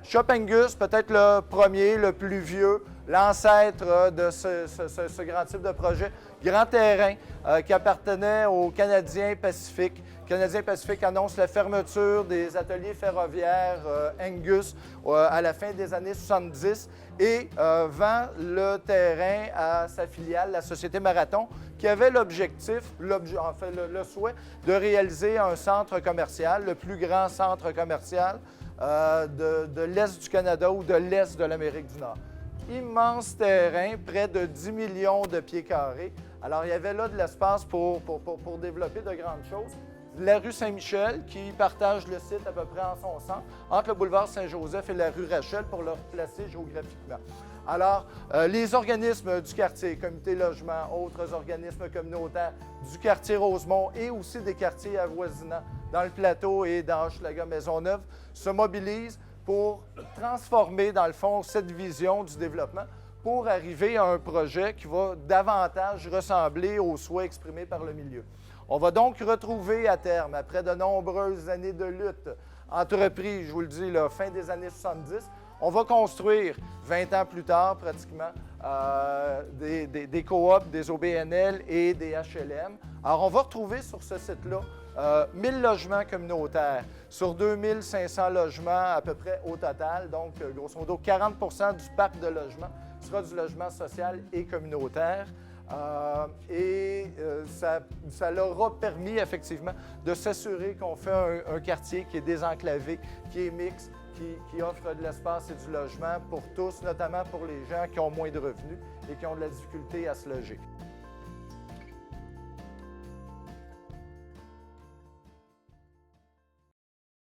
Shop Angus, peut-être le premier, le plus vieux, l'ancêtre de ce grand type de projet. Grand terrain qui appartenait aux Canadiens Pacifique. Canadiens Pacifique annonce la fermeture des ateliers ferroviaires Angus à la fin des années 70 et vend le terrain à sa filiale, la Société Marathon, qui avait l'objectif, en fait le souhait de réaliser un centre commercial, le plus grand centre commercial de l'Est du Canada ou de l'Est de l'Amérique du Nord. Immense terrain, près de 10 millions de pieds carrés. Alors, il y avait là de l'espace pour développer de grandes choses. La rue Saint-Michel, qui partage le site à peu près en son centre, entre le boulevard Saint-Joseph et la rue Rachel, pour le placer géographiquement. Alors, les organismes du quartier, Comité Logement, autres organismes communautaires du quartier Rosemont et aussi des quartiers avoisinants dans le plateau et dans Hochelaga-Maisonneuve, se mobilisent pour transformer, dans le fond, cette vision du développement pour arriver à un projet qui va davantage ressembler aux souhaits exprimés par le milieu. On va donc retrouver à terme, après de nombreuses années de lutte entreprises, je vous le dis, la fin des années 70, on va construire, 20 ans plus tard pratiquement, des coops, des OBNL et des HLM. Alors, on va retrouver sur ce site-là 1000 logements communautaires sur 2500 logements à peu près au total. Donc, grosso modo, 40 du parc de logements sera du logement social et communautaire. Ça leur a permis effectivement de s'assurer qu'on fait un quartier qui est désenclavé, qui est mixte, qui offre de l'espace et du logement pour tous, notamment pour les gens qui ont moins de revenus et qui ont de la difficulté à se loger.